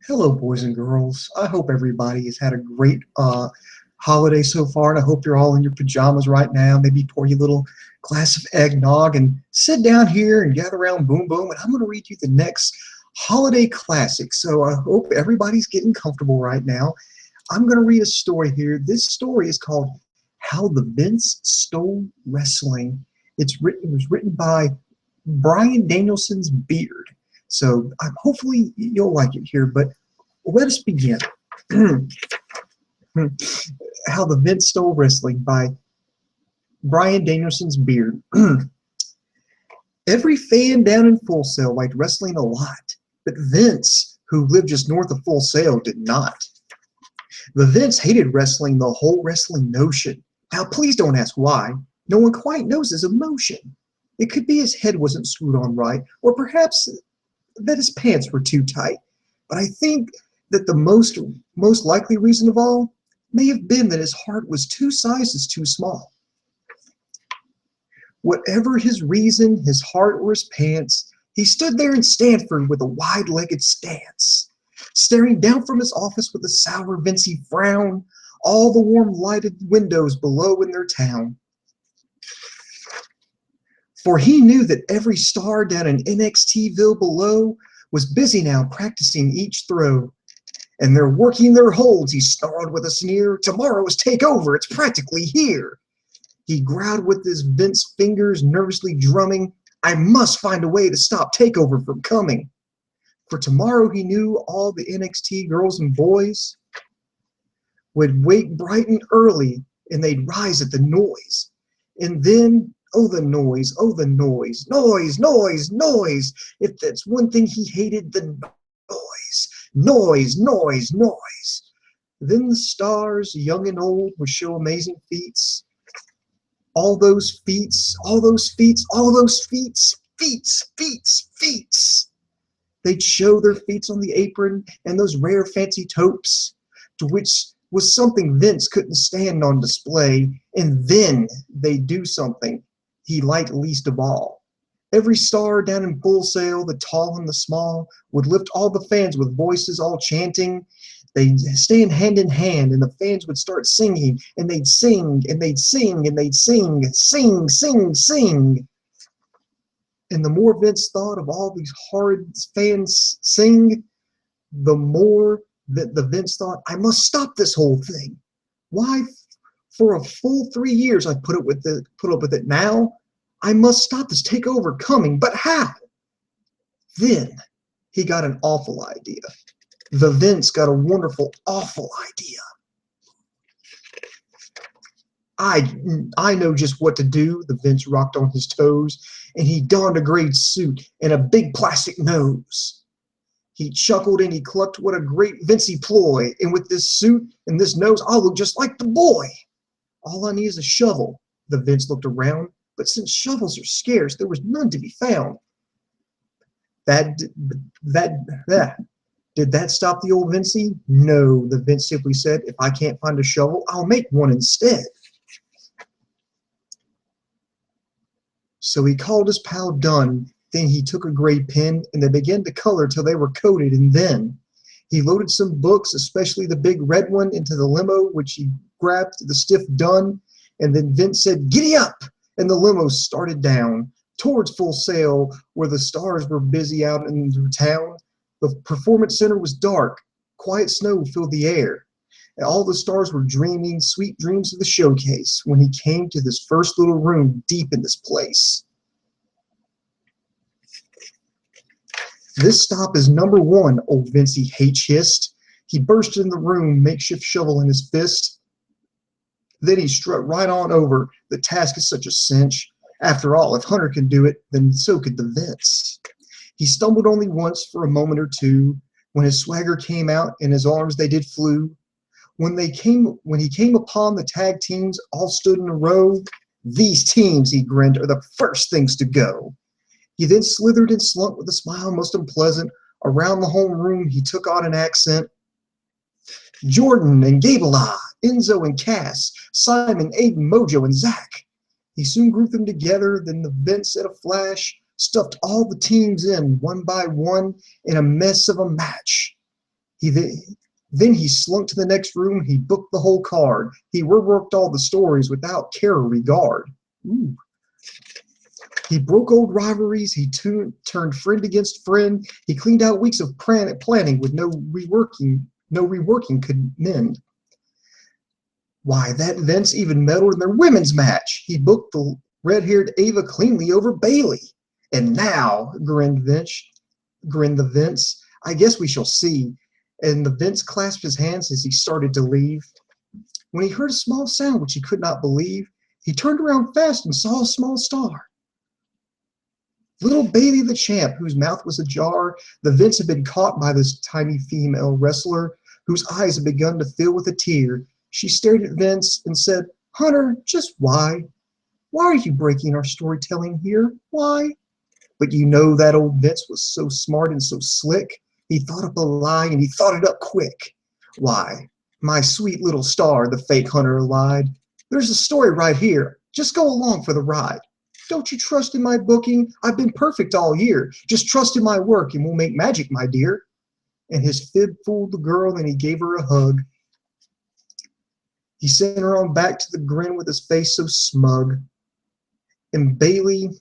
Hello, boys and girls. I hope everybody has had a great holiday so far, and I hope you're all in your pajamas right now. Maybe pour you a little glass of eggnog and sit down here and gather around Boom Boom, and I'm going to read you the next holiday classic. So I hope everybody's getting comfortable right now. I'm going to read a story here. This story is called How the Vince Stole Wrestling. It was written by Brian Danielson's Beard. So hopefully you'll like it here, but let us begin. How the Vince Stole Wrestling by Brian Danielson's Beard. Every fan down in Full Sail liked wrestling a lot, but Vince, who lived just north of Full Sail, did not. The Vince hated wrestling, the whole wrestling notion. Now, please don't ask why. No one quite knows his emotion. It could be his head wasn't screwed on right, or perhaps that his pants were too tight. But I think that the most likely reason of all may have been that his heart was 2 sizes too small. Whatever his reason, his heart or his pants, he stood there in Stanford with a wide-legged stance, staring down from his office with a sour, Vincey frown, all the warm lighted windows below in their town. For he knew that every star down in NXTville below was busy now practicing each throw. And they're working their holds, he snarled with a sneer. Tomorrow's takeover, it's practically here. He growled with his Vince fingers nervously drumming. I must find a way to stop takeover from coming. For tomorrow he knew all the NXT girls and boys would wake bright and early, and they'd rise at the noise. And then, oh, the noise, oh, the noise, noise, noise, noise. If that's one thing he hated, the noise, noise, noise, noise. Then the stars, young and old, would show amazing feats. All those feats, all those feats, all those feats, feats, feats, feats. They'd show their feats on the apron and those rare fancy topes, to which was something Vince couldn't stand on display. And then they'd do something he liked least of all. Every star down in Full Sail, the tall and the small, would lift all the fans with voices all chanting. They'd stand hand in hand, and the fans would start singing, and they'd sing, and they'd sing, and they'd sing, sing, sing, sing. And the more Vince thought of all these horrid fans sing, the more that the Vince thought, I must stop this whole thing. Why, for a full 3 years I put up with it. Now I must stop this takeover coming, but how? Then he got an awful idea. The Vince got a wonderful, awful idea. I know just what to do. The Vince rocked on his toes, and he donned a gray suit and a big plastic nose. He chuckled and he clucked, what a great Vincey ploy. And with this suit and this nose, I'll look just like the boy. All I need is a shovel. The Vince looked around, but since shovels are scarce, there was none to be found. Did that stop the old Vincey? No, the Vince simply said, if I can't find a shovel, I'll make one instead. So he called his pal Dunn. Then he took a gray pen, and they began to color till they were coated, and then he loaded some books, especially the big red one, into the limo, which he grabbed the stiff Dunn, and then Vince said, giddy up, and the limo started down towards Full Sail, where the stars were busy out in the town. The performance center was dark. Quiet snow filled the air. And all the stars were dreaming sweet dreams of the showcase when he came to this first little room deep in this place. This stop is number 1, old Vincey H hissed. He burst in the room, makeshift shovel in his fist. Then he strut right on over. The task is such a cinch. After all, if Hunter can do it, then so could the Vince. He stumbled only once for a moment or two. When his swagger came out, in his arms they did flew. When he came upon the tag teams, all stood in a row. These teams, he grinned, are the first things to go. He then slithered and slunk with a smile most unpleasant. Around the home room he took on an accent. Jordan and Gabela, Enzo and Cass, Simon, Aiden, Mojo, and Zach. He soon grouped them together, then the Vince at a flash stuffed all the teams in, one by one, in a mess of a match. He then he slunk to the next room. He booked the whole card. He reworked all the stories without care or regard. Ooh. He broke old rivalries. He turned friend against friend. He cleaned out weeks of planning with no reworking could mend. Why, that Vince even meddled in their women's match. He booked the red-haired Ava cleanly over Bailey. And now, grinned the Vince, I guess we shall see. And the Vince clasped his hands as he started to leave. When he heard a small sound which he could not believe, he turned around fast and saw a small star. Little Bailey the champ, whose mouth was ajar. The Vince had been caught by this tiny female wrestler, whose eyes had begun to fill with a tear. She stared at Vince and said, "Hunter, just why? Why are you breaking our storytelling here? Why?" But you know that old Vince was so smart and so slick. He thought up a lie, and he thought it up quick. "Why, my sweet little star," the fake Hunter lied. "There's a story right here. Just go along for the ride. Don't you trust in my booking? I've been perfect all year. Just trust in my work, and we'll make magic, my dear." And his fib fooled the girl, and he gave her a hug. He sent her on back to the grin with his face so smug. And Bailey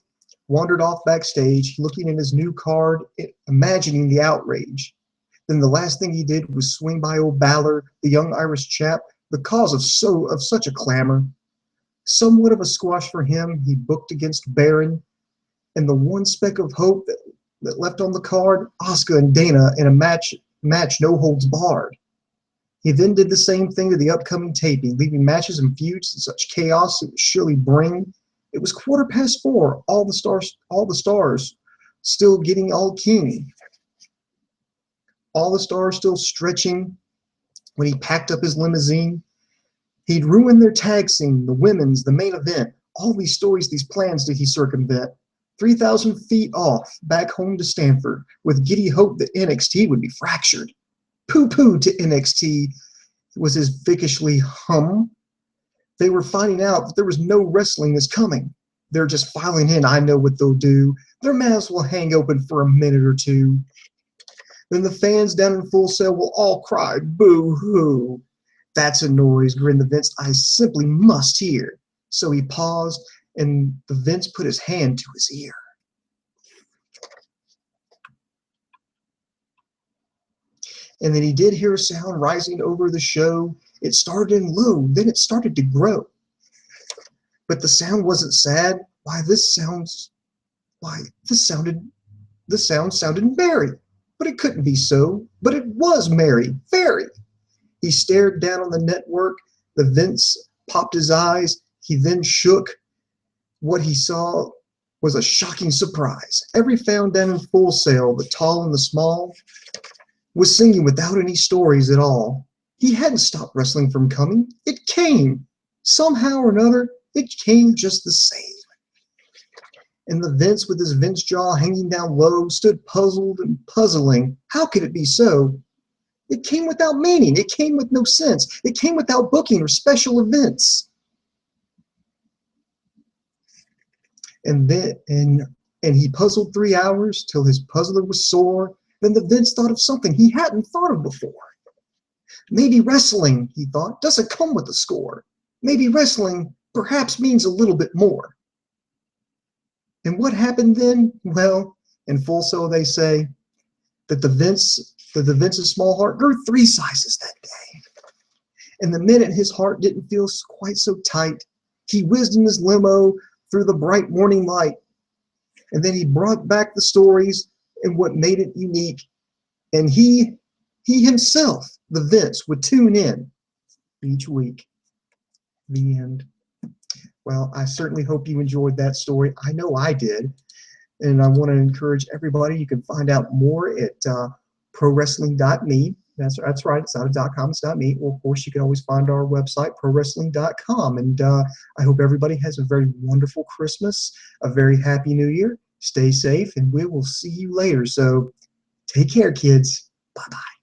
wandered off backstage, looking at his new card, imagining the outrage. Then the last thing he did was swing by old Balor, the young Irish chap, the cause of such a clamor. Somewhat of a squash for him, he booked against Baron, and the one speck of hope that left on the card, Asuka and Dana in a match no holds barred. He then did the same thing to the upcoming taping, leaving matches and feuds in such chaos it would surely bring. It was 4:15, all the stars still getting all king. All the stars still stretching when he packed up his limousine. He'd ruined their tag scene, the women's, the main event. All these stories, these plans did he circumvent. 3,000 feet off, back home to Stanford, with giddy hope that NXT would be fractured. Pooh-pooh to NXT was his vicishly hum. They were finding out that there was no wrestling is coming. They're just filing in, I know what they'll do. Their mouths will hang open for a minute or two. Then the fans down in Full Sail will all cry, boo-hoo. That's a noise, grinned the Vince, I simply must hear. So he paused, and the Vince put his hand to his ear. And then he did hear a sound rising over the show. It started in low, then it started to grow. But the sound wasn't sad. This sound sounded merry. But it couldn't be so. But it was merry, very. He stared down on the network. The Vince popped his eyes. He then shook. What he saw was a shocking surprise. Every fan down in Full Sail, the tall and the small, was singing without any stories at all. He hadn't stopped wrestling from coming. It came. Somehow or another, it came just the same. And the Vince, with his Vince jaw hanging down low, stood puzzled and puzzling. How could it be so? It came without meaning. It came with no sense. It came without booking or special events. And he puzzled 3 hours till his puzzler was sore. Then the Vince thought of something he hadn't thought of before. Maybe wrestling, he thought, doesn't come with a score. Maybe wrestling perhaps means a little bit more. And what happened then? Well, in Full Sail they say that the Vince's small heart grew 3 sizes that day. And the minute his heart didn't feel quite so tight, he whizzed in his limo through the bright morning light. And then he brought back the stories and what made it unique. And he himself, the Vince, would tune in each week. The end. Well, I certainly hope you enjoyed that story. I know I did. And I want to encourage everybody. You can find out more at prowrestling.me. That's right. It's not a .com, it's .me. Well, of course, you can always find our website, prowrestling.com. And I hope everybody has a very wonderful Christmas, a very happy New Year. Stay safe, and we will see you later. So take care, kids. Bye-bye.